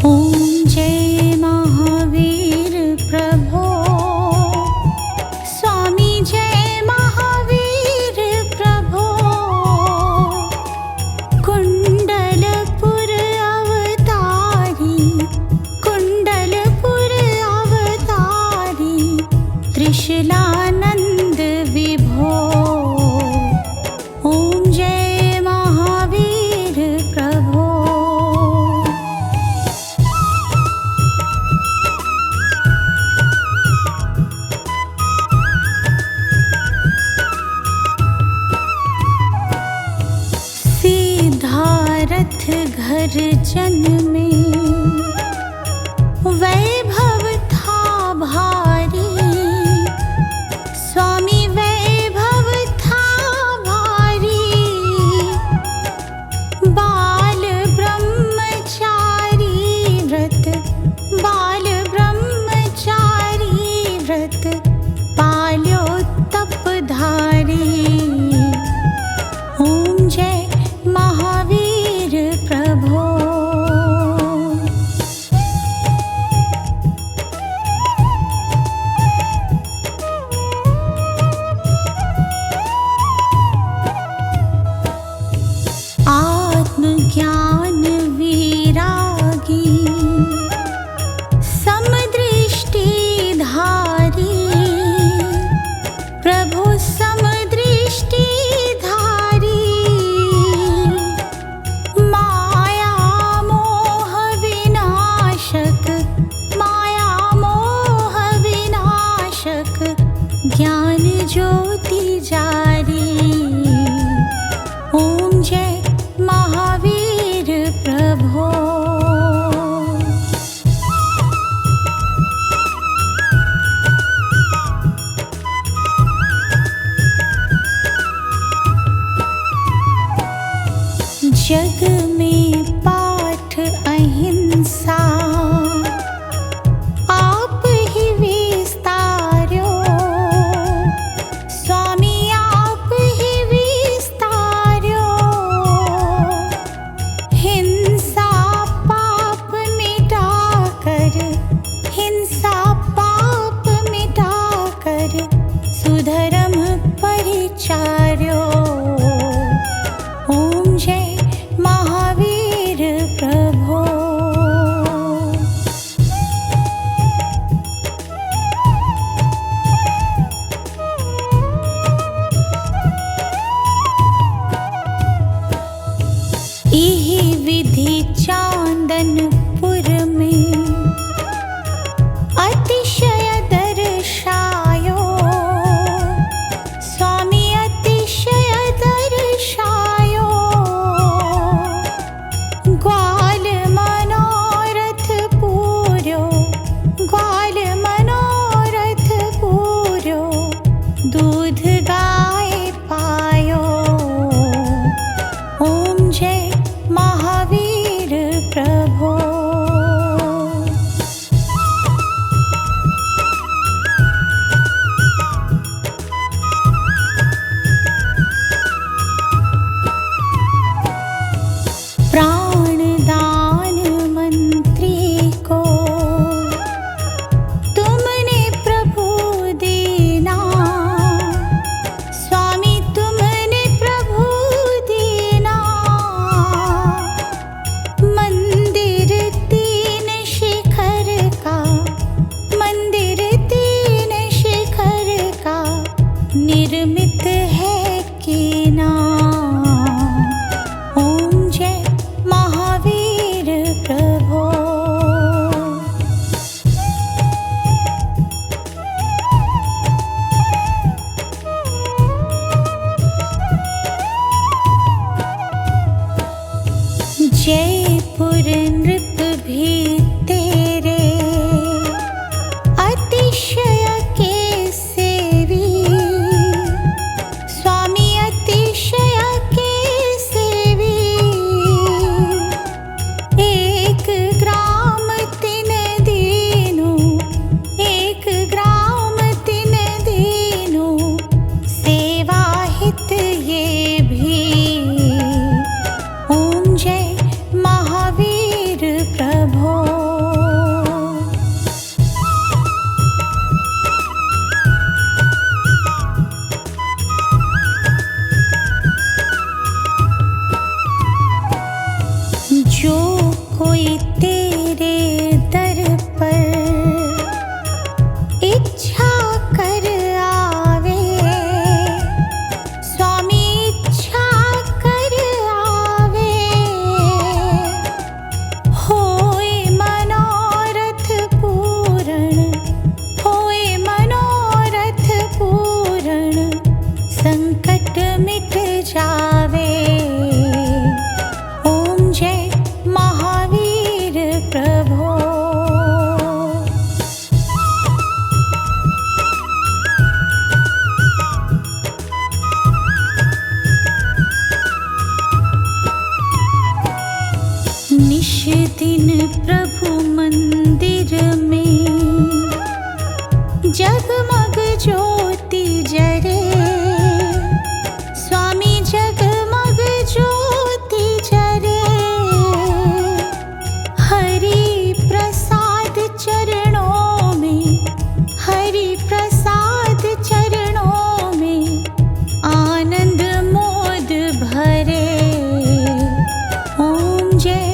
ओम जय महावीर प्रभो। स्वामी जय महावीर प्रभो। कुंडलपुर अवतारी, कुंडलपुर अवतारी, त्रिशूलानंद विभो। ओम जय महावीर प्रभो। सिद्धारथ घर जन्मे, वैभव था भारी। स्वामी वैभव था भारी। बाल ब्रह्मचारी व्रत, बाल ब्रह्मचारी व्रत, पाल्यो तपधारी। ओम जय महावीर प्रभो। आत्मज्ञान विरागी, समदृष्टि धारी। प्रभु समदृष्टि धारी। माया मोह विनाशक, माया मोह विनाशक, ज्ञान ज्योति जारी। ओम जय महावीर प्रभो। जग में पाठ अहिंसा, आप ही विस्तार्यो। स्वामी आप ही विस्तार्यो। हिंसा पाप मिटाकर, हिंसा पाप मिटाकर, सुधर्म परिचार्यो। ओम जय महावीर प्रभो। इहि विधि चांदनपुर में, अतिशय दर्शायो। स्वामी अतिशय दर्शायो। ग्वाल मनोरथ पूर्यो, ग्वाल मनोरथ पूर्यो, दूध गाय पायो। ओम जय महावीर प्रभो। हरि प्रसाद चरणों में, हरि प्रसाद चरणों में आनंद मोद भरे। ओम जय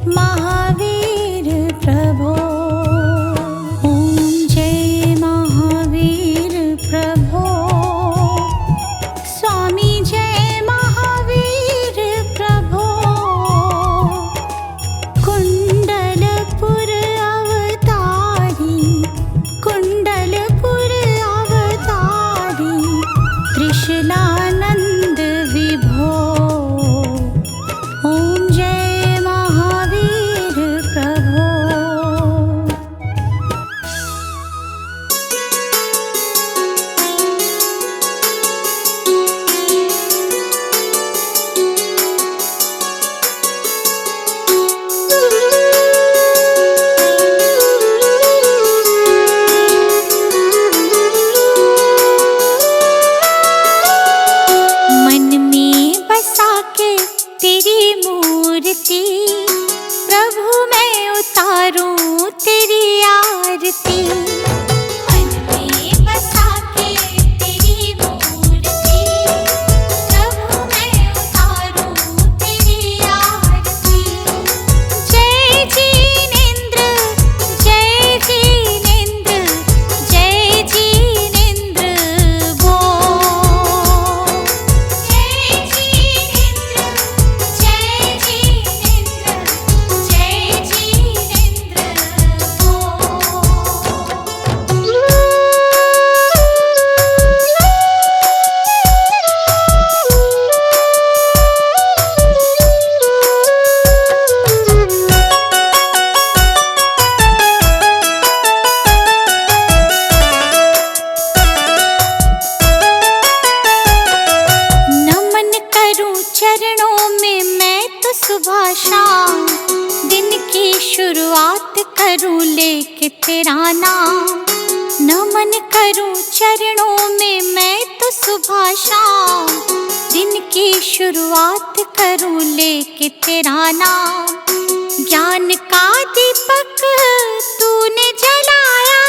महावीर प्रभो, ओम जय महावीर प्रभो, स्वामी जय महावीर प्रभो। कुंडलपुर अवतारी, कुंडलपुर अवतारी, त्रिशूलानंद विभो। ओम जय महावीर प्रभो। मन में बसा के तेरी मूर्ति, प्रभु मैं उतारूं तेरी आरती। मन में बसा के तेरी मूर्ति, प्रभु मैं उतारूं तेरी आरती। जय जिनेंद्र, जय जिनेंद्र, जय जिनेंद्र बोल। जय जिनेंद्र, जय जिनेंद्र, जय जिनेंद्र नमन करूं चरणों में मैं तो सुबह शाम, दिन की शुरुआत करूं लेके तेरा नाम। नमन करूं चरणों में मैं तो सुबह शाम, दिन की शुरुआत करूं लेके तेरा नाम। ज्ञान का दीपक तूने जलाया,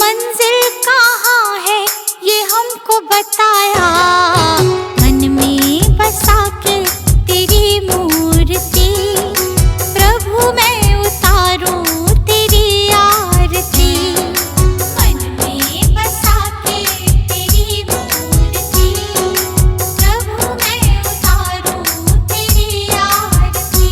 मंजिल कहाँ है ये हमको बताया। मन में बसा के तेरी मूर्ति, प्रभु मैं उतारूं तेरी आरती। मन में बसा के तेरी मूर्ति, प्रभु मैं उतारूं तेरी आरती।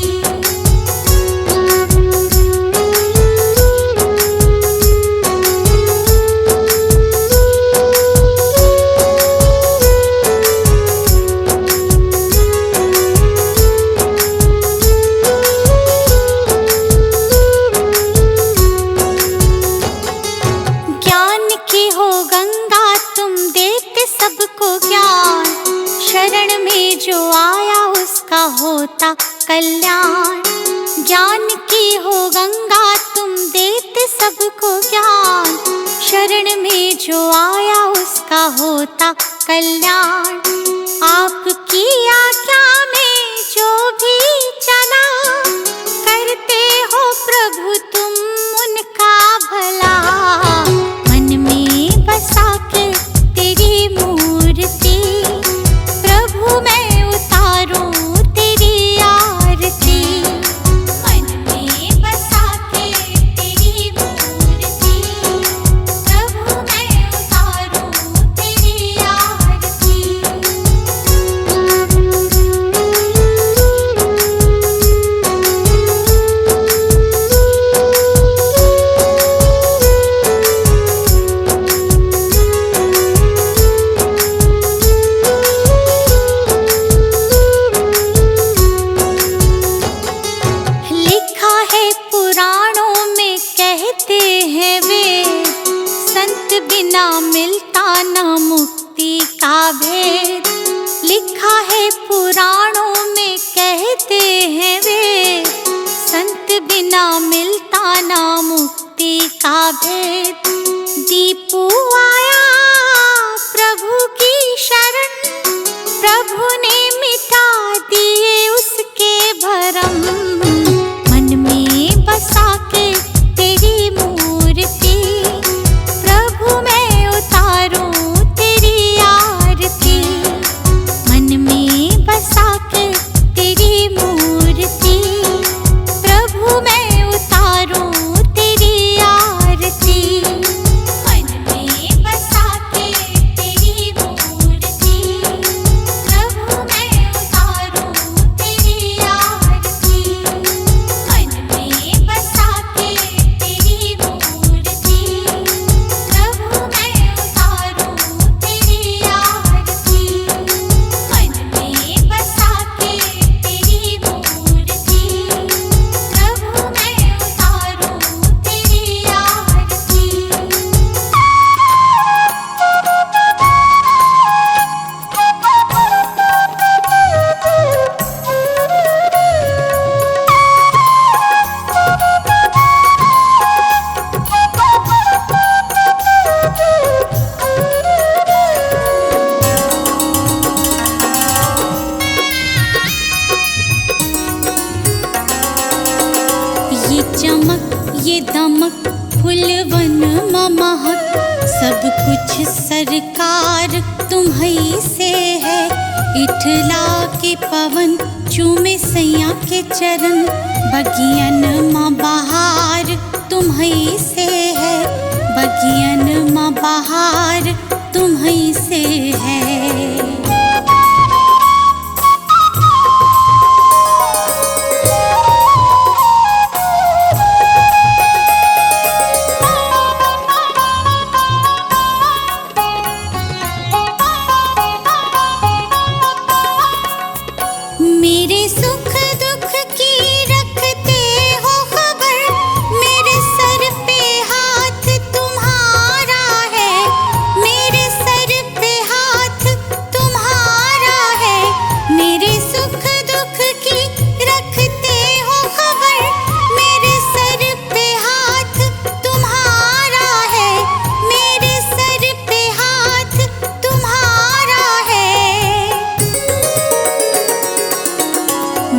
ज्ञान की हो गंगा तुम देते सबको ज्ञान, शरण में जो आया उसका होता कल्याण। ज्ञान की हो गंगा तुम देते सबको ज्ञान, शरण में जो आया उसका होता कल्याण। आपकी आज्ञा में जो भी चला, करते हो प्रभु तुम उनका भला। मन में बसा के तेरी मूर्ति, प्रभु मैं उतारूं तेरी आरती। मन में बसा के तेरी मूर्ति, प्रभु मैं उतारूं तेरी आरती। लिखा है पुराणों में कहते हैं वे, संत बिना मिलता न मुक्ति का भेद। लिखा है पुराणों में कहते हैं वे, संत बिना मिलता न मुक्ति का भेद। दीपू आया प्रभु की शरण, प्रभु ने मिटा दिए उसके भरम। मन में चमक ये दमक फुलवन महक, सब कुछ सरकार तुम्हीं से है। इठला के पवन चूमे सैया के चरण, बगियन माँ बहार तुम्हीं से है। बगियन माँ बहार तुम्हीं से है। मेरे सुख दुख की रखते हो खबर, मेरे सर पे हाथ तुम्हारा है। मेरे सर पे हाथ तुम्हारा है। मेरे सुख दुख की रखते हो खबर, मेरे सर पे हाथ तुम्हारा है। मेरे सर पे हाथ तुम्हारा है।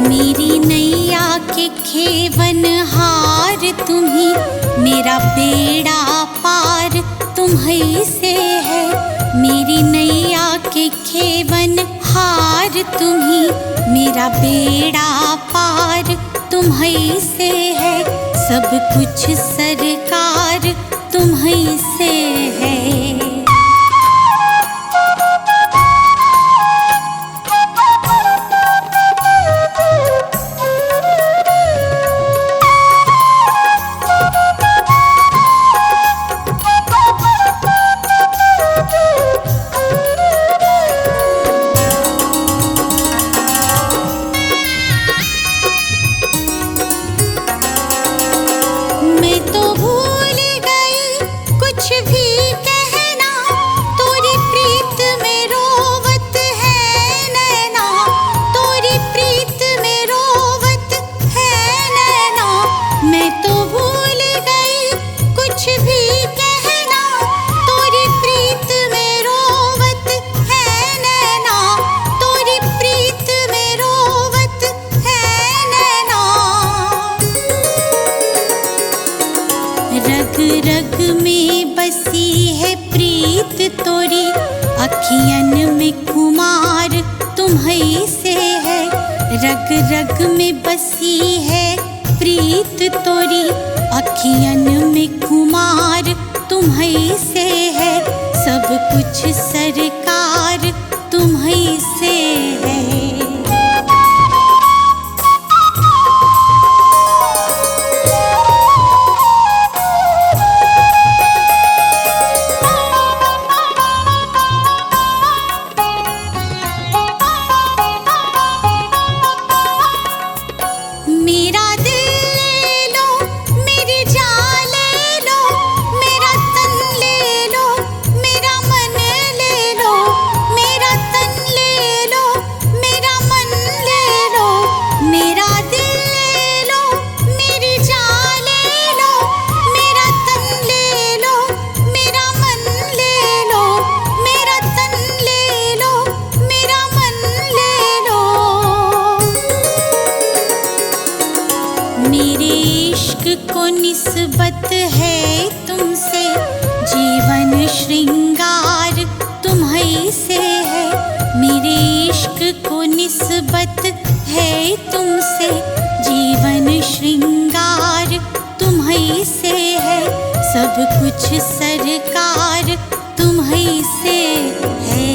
मेरी नैया के खेवन हार तुम्हीं, मेरा बेड़ा पार तुम्हीं से है। मेरी नैया के खेवन हार तुम्हीं, मेरा बेड़ा पार तुम्हीं से है। सब कुछ सरकार तुम्हीं से है। मैं तो भूल गई कुछ भी कहना, तोरी प्रीत में रोवत है नैना। तोरी प्रीत में रोवत है नैना। मैं तो भूल गई कुछ भी कहना, तोरी प्रीत में रोवत है नैना। तोरी प्रीत में रोवत है नैना। रग रग में बसी है प्रीत तोरी, अखियन में कुमार तुम्हीं से है। रग रग में बसी है प्रीत तोरी, अखियन में कुमार तुम्हीं से है। सब कुछ सरकार तुम्हीं से है। मेरा दिल ले लो, मेरी जान ले लो, मेरा तन ले लो, मेरा मन ले लो। मेरा तन ले लो, मेरा मन ले लो। मेरा दिल ले लो, मेरी जान ले लो, मेरा तन ले लो, मेरा मन ले लो। मेरा तन ले लो, मेरा मन ले लो। मेरे इश्क को निस्बत है तुमसे, जीवन श्रृंगार तुम्हीं से है। मेरे इश्क को निस्बत है तुमसे, जीवन श्रृंगार तुम्हीं से है। सब कुछ सरकार तुम्हीं से है।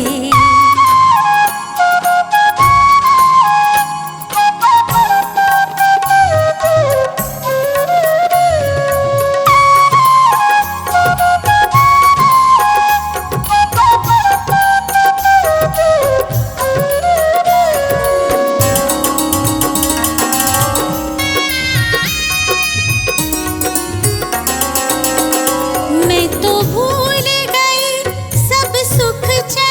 मैं तो भूल गई सब सुख चैन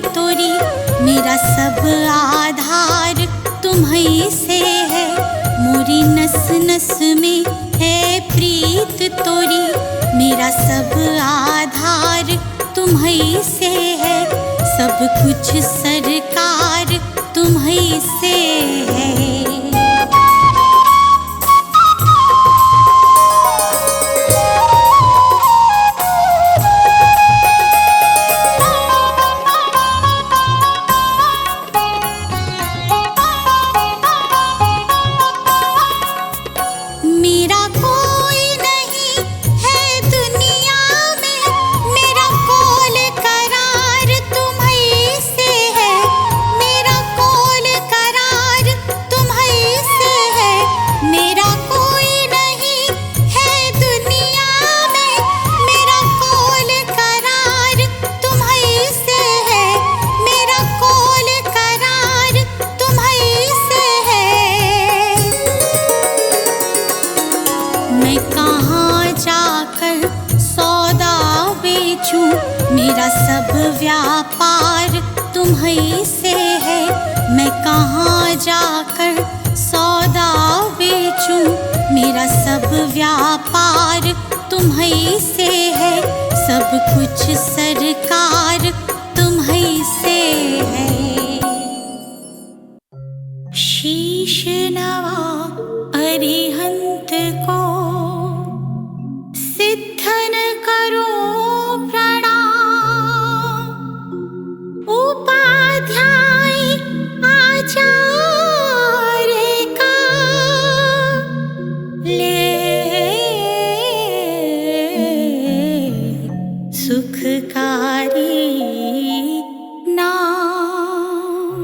तोरी, मेरा सब आधार तुम्हीं से है। मोरी नस नस में है प्रीत तोरी, मेरा सब आधार तुम्हीं से है। सब कुछ सरकार तुम्हीं से है। मेरा कोई नहीं है दुनिया में, मेरा कौल करार तुम्हीं से है। मेरा कौल करार तुम्हीं से है। मेरा कोई नहीं है दुनिया में, मेरा कौल करार तुम्हीं से है। मेरा कौल करार तुम्हीं से है। मैं कहाँ जाकर सौदा बेचूं, मेरा सब व्यापार तुम्हीं से है। मैं कहाँ जाकर सौदा बेचूं, मेरा सब व्यापार तुम्हीं से है। सब कुछ सरकार तुम्हीं से है। शीश नवा अरिहंत को सिद्धन करो प्रणाम। उपाध्याय आचार्य का ले सुखकारी नाम।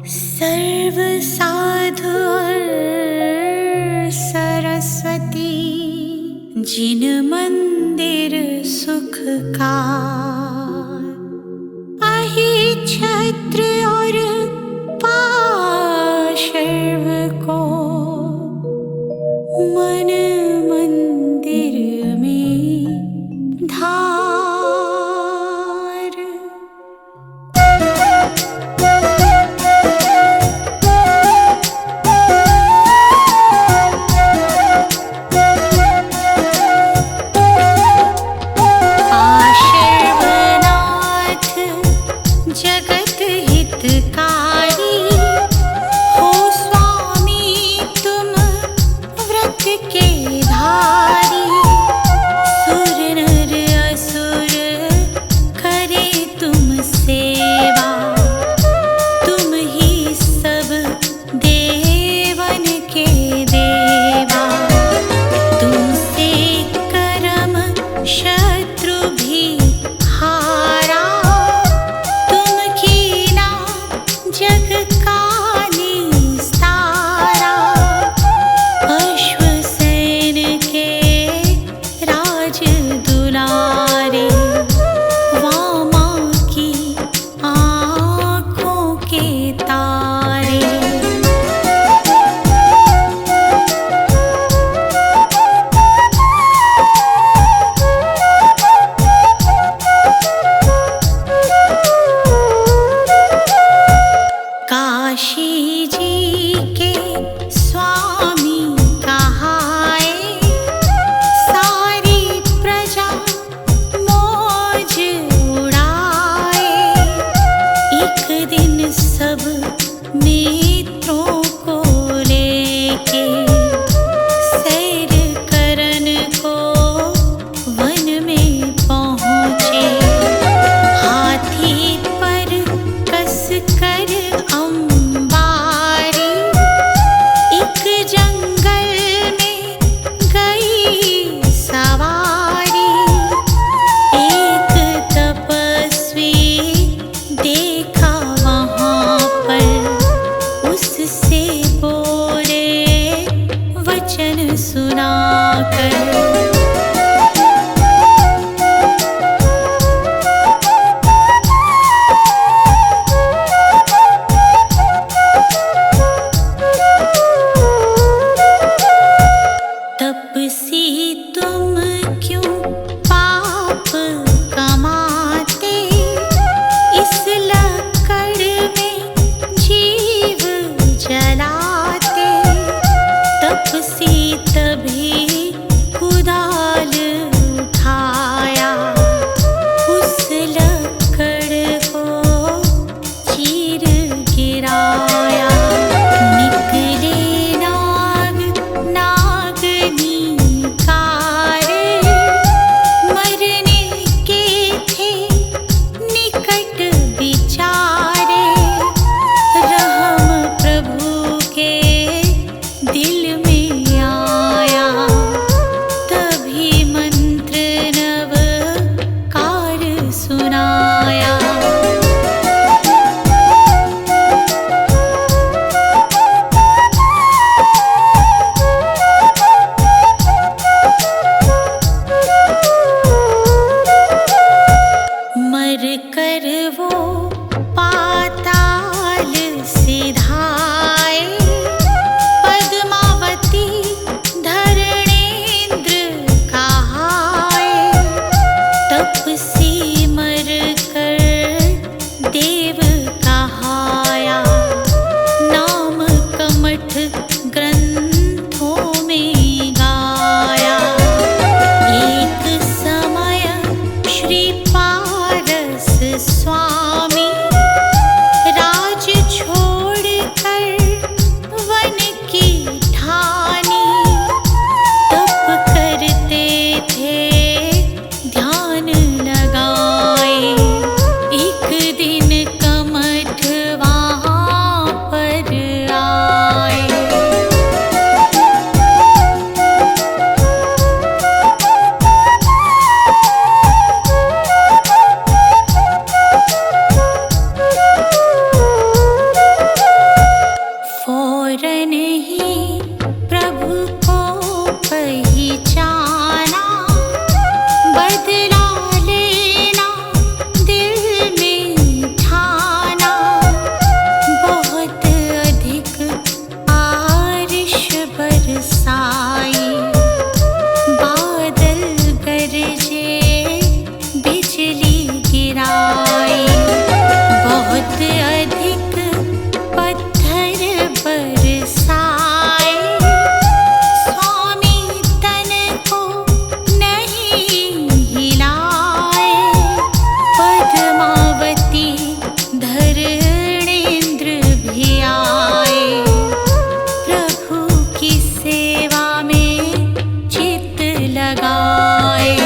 सर्व साधु और सरस्वती जिन मंदिर सुख का, अहि छत्र और पार्श्व को मन मंदिर में धार। जगत हितकारी हो स्वामी तुम व्रत के धारी। सुर नर असुर करे तुम सेवा, तुम ही सब देवन के देवा। तुमसे करम शत्रु भी हारा, जग का निस्तारा। अश्वसेन के राज दुलारे, वामा की आँखों के तारे। काशी जी के स्वामी कहाए, सारी प्रजा मौज उड़ाए। एक दिन सब मित्रों को लेके सैर करन को वन में पहुँचे। हाथी पर कस कर अंबारी, एक जंगल में गई सवारी। एक तपस्वी देखा वहाँ पर, उससे बोले वचन सुनाकर। पाप कमाते इस लख जगाए।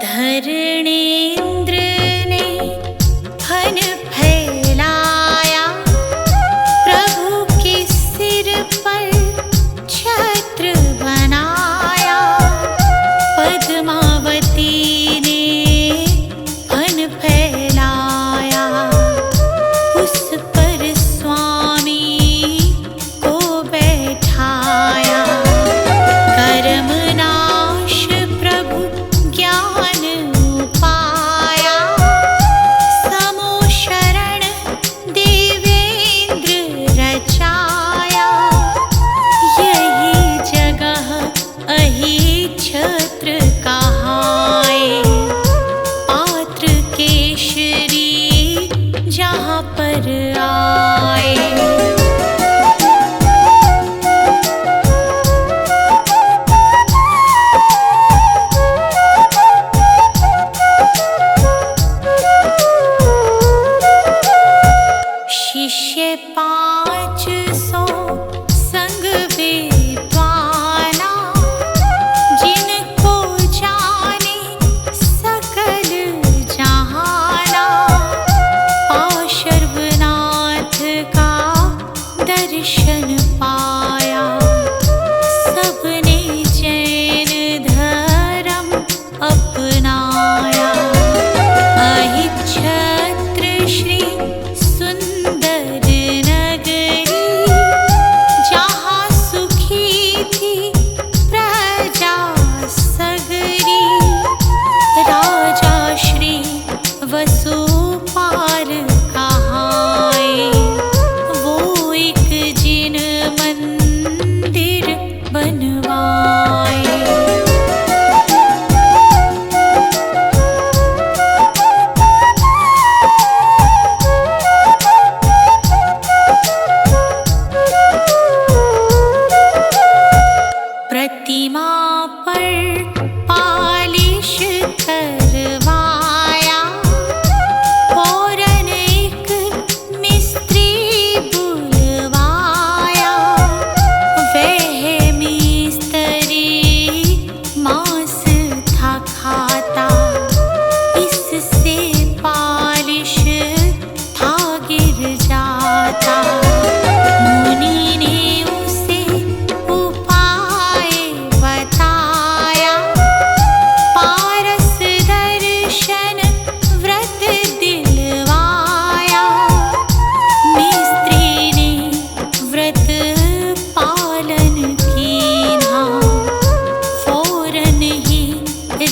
धरणेन्द्र ने फन फैलाया, प्रभु के सिर पर छत्र बनाया। पद्मावती ने फन फैलाया, उस पर स्वामी को बैठाया। कर्मनाश प्रभु ज्ञान पाया, समो शरण देवेंद्र रचाया। यही जगह अहि छत्र कहाए, पात्र केशरी जहाँ पर आए। शिष्य 500 संग विद्वाना, जिनको जाने सकल जहाना। पार्श्वनाथ का दर्शन पाया, सबने जैन धर्म अपनाया। अहिच्छत्र श्री सुंदर नगरी, जहाँ सुखी थी प्रजा सगरी। राजा श्री वसुपाल कहाए, वो एक जिन मंदिर बनवाए। प्रतिमा पर पालिश करवाया, फौरन एक मिस्त्री बुलवाया। वह मिस्त्री मांस था खाता, इससे पालिश था गिर जाता। मुनि ने उसे उपाय बताया, पारस दर्शन व्रत दिलवाया। मिस्त्री ने व्रत पालन कीन्हा, फौरन ही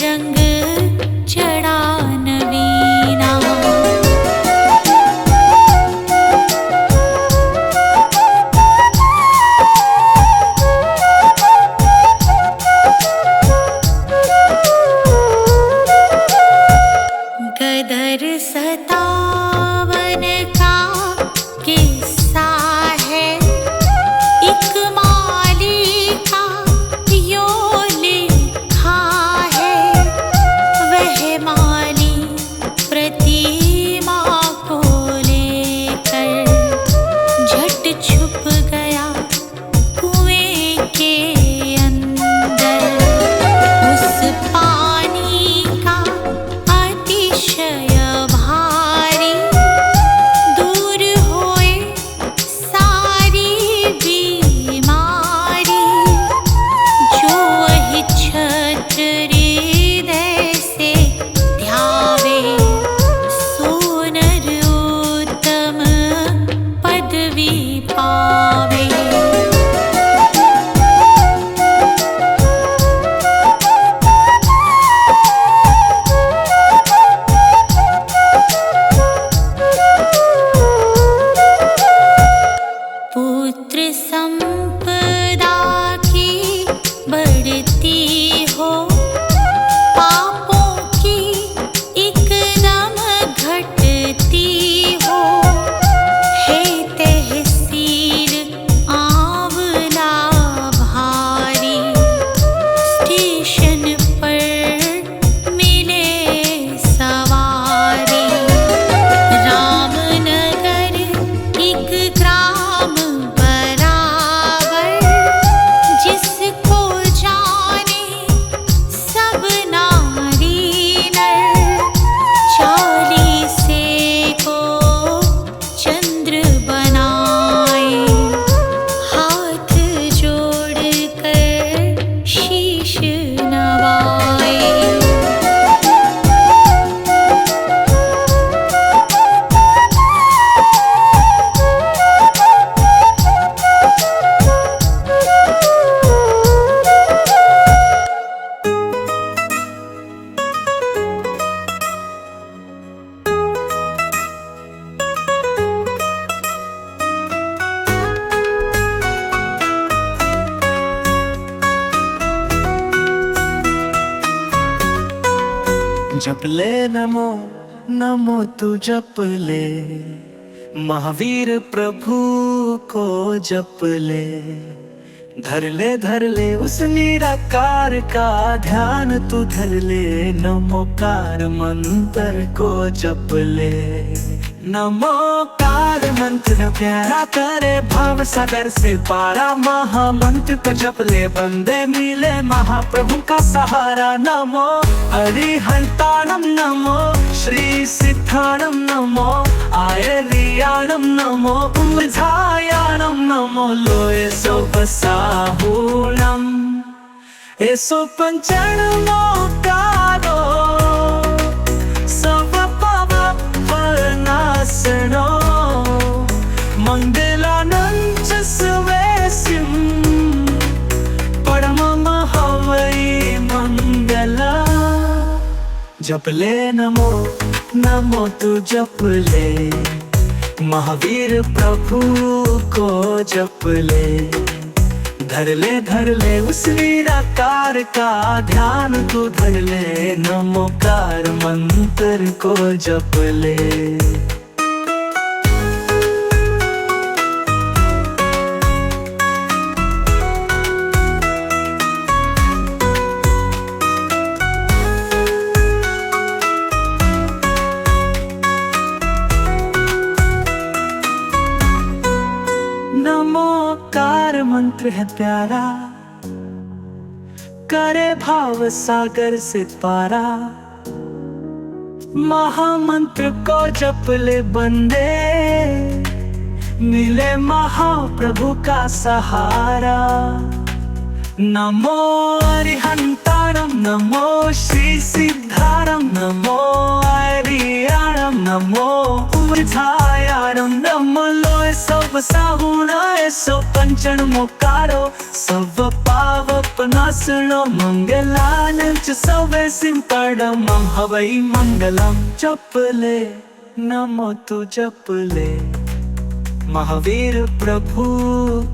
रंग चढ़ा नवीना। गदर 57 का किस्सा है, एक माली का यो लिखा है। वह माली जप ले नमो नमो तू जप ले, महावीर प्रभु को जप ले। धर ले उस निराकार का ध्यान तू धर ले, नमोकार मंत्र को जप ले। नमोकार मंत्र प्यारा करे भाव सागर से पारा, महामंत्र को जप ले बंदे मिले महाप्रभु का सहारा। नमो अरिहंताणम नमो श्री सिद्धाणम नमो आयरियाणम नमो ऊर्ध्वायाणम नमो लोये सो बसाहूणम एसो पंचणमोकारो सब नासनो मंगलानंच स्वेसिम परमम हवै मंगला। जप ले नमो नमो तू जप ले, महावीर प्रभु को जप ले। धर ले उस निराकार का ध्यान तू धर ले, नमोकार मंत्र को जप ले। नमोकार मंत्र है प्यारा, करे भाव सागर से पारा। महामंत्र को जप ले बंदे, मिले महाप्रभु का सहारा। नमो अरिहंताणम नमो श्री सिद्धाणम नमो आयरियाणम नमो ऊर्ध्वायाणम नमो लोये सब साहूणाय सो पंचणमोकारो सब पावपनाशनो मंगलानंच स्वेसिम परमं हवै मंगलम। जप ले नमो तू जप ले, महावीर प्रभु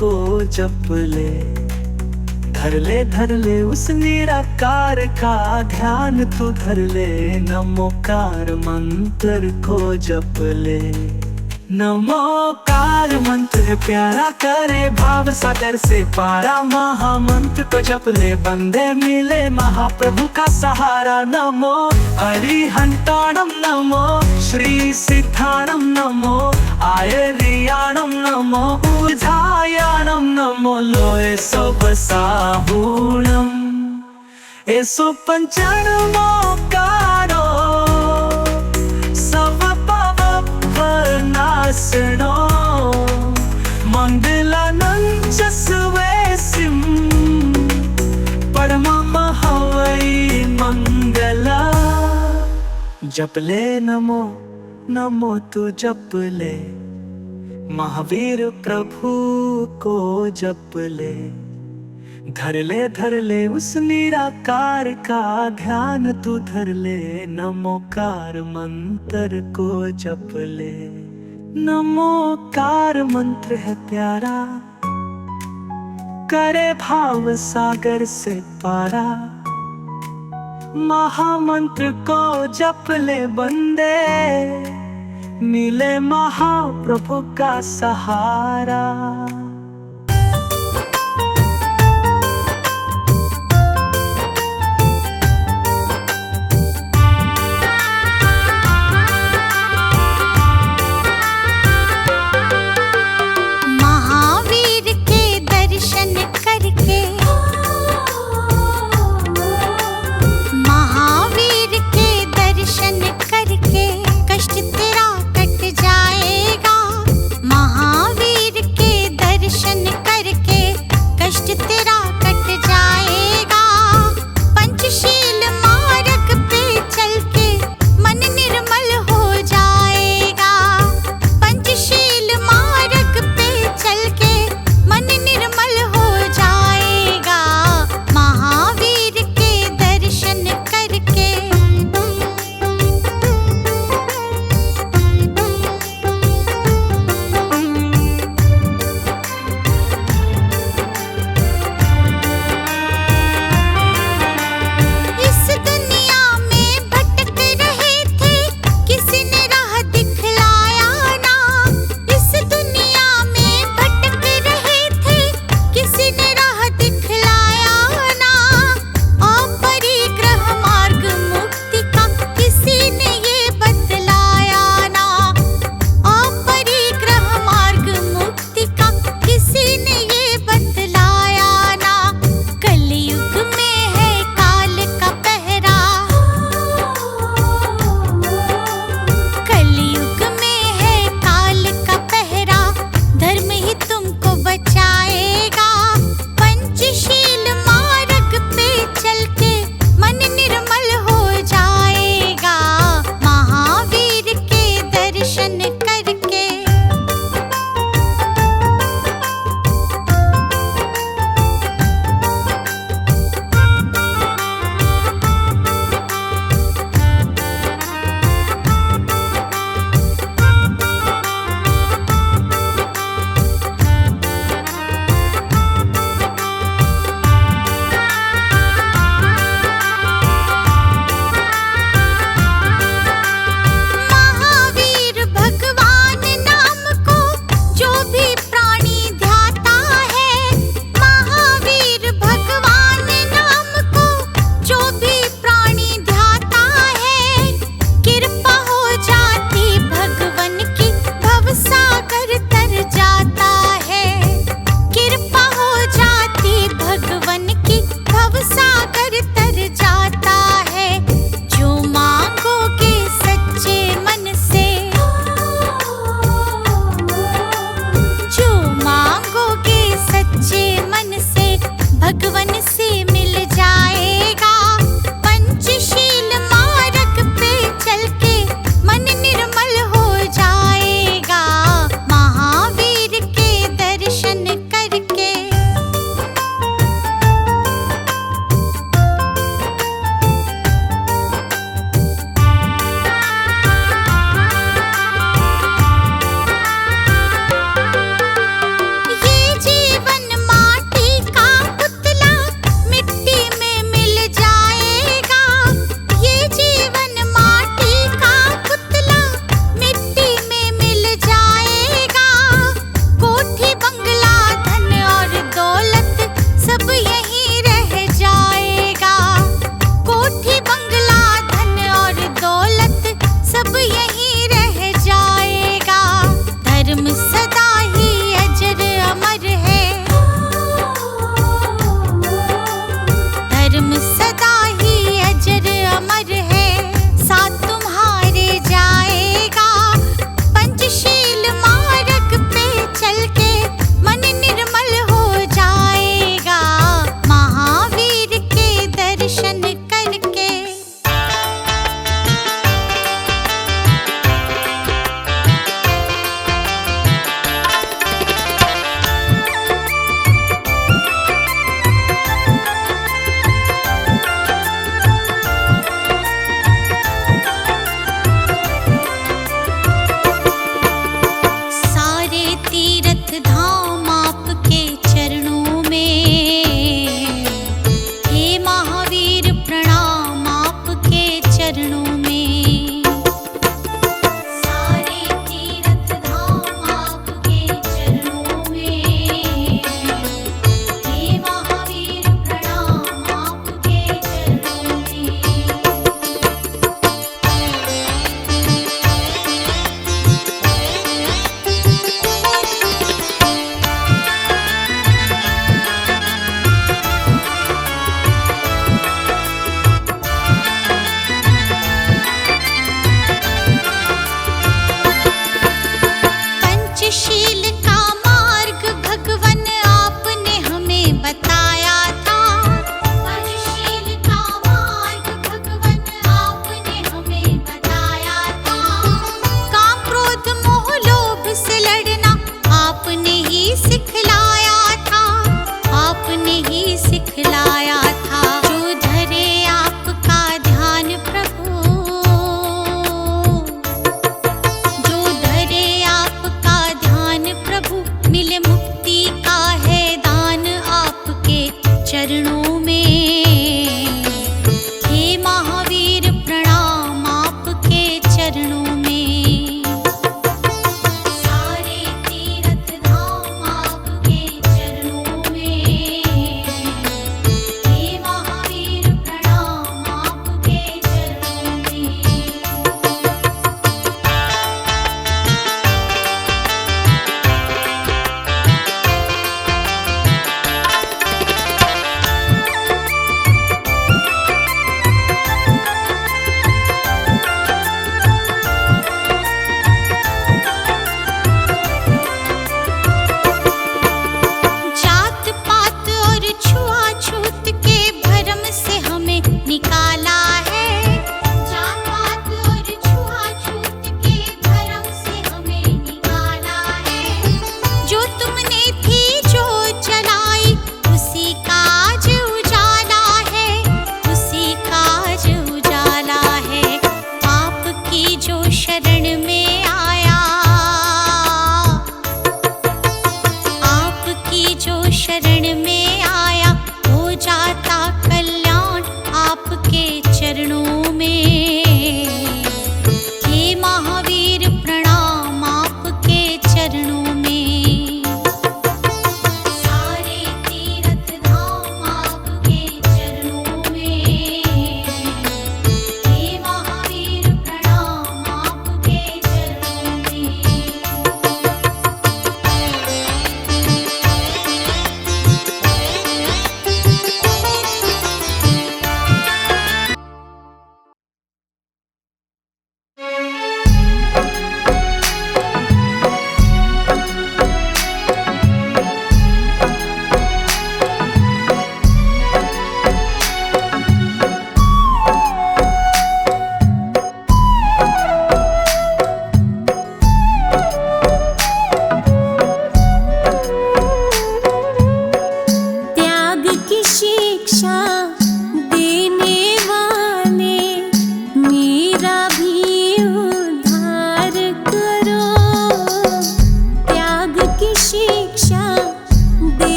को जप ले। धर ले उस निराकार का ध्यान तू धर ले, नमोकार मंत्र को जप ले। नमोकार मंत्र प्यारा करे भाव सागर से पारा। महामंत्र को जप ले बंदे मिले महाप्रभु का सहारा। नमो अरिहंताणम नमो श्री सिद्धाणम नमो आयरियाणम नमो ऊर्ध्वायाणम नमो लोये सो बसाहूणम एसो पंचणमोकारो सब नासनो मंगलानंच स्वेसिम परमम हवै मंगला। जप ले नमो नमो तू जप ले, महावीर प्रभु को जप ले। धर ले उस निराकार का ध्यान तू धर ले, नमोकार मंत्र को जप ले। नमोकार मंत्र है प्यारा, करे भाव सागर से पारा। महामंत्र को जप ले बंदे, मिले महाप्रभु का सहारा। महावीर के दर्शन करके, महावीर के दर्शन करके कष्ट तेरा कट जाएगा। महावीर के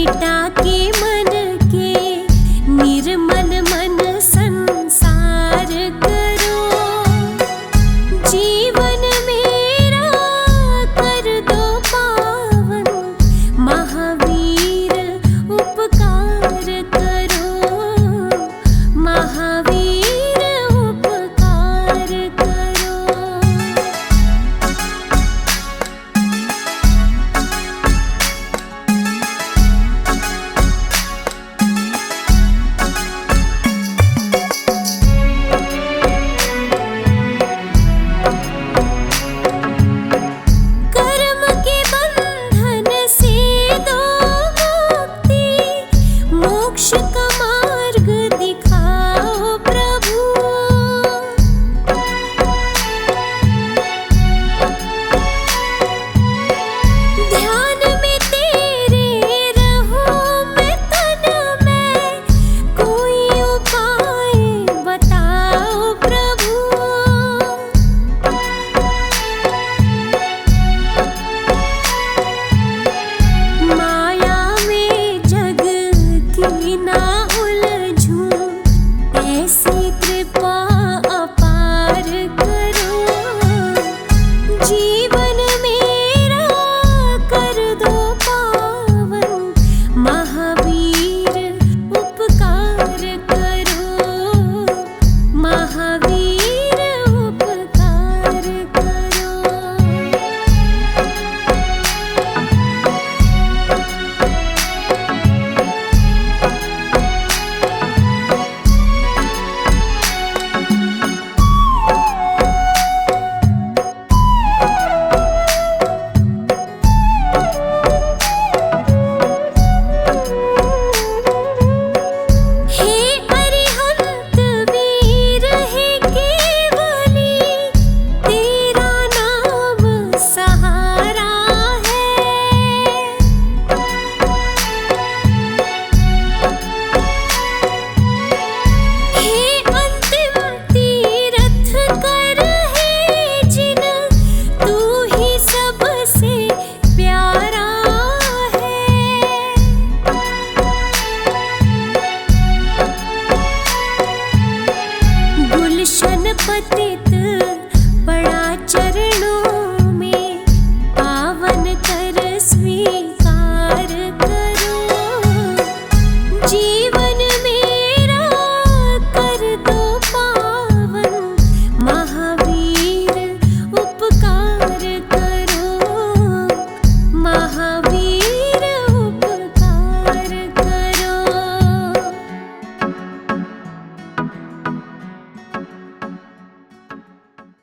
मिटा के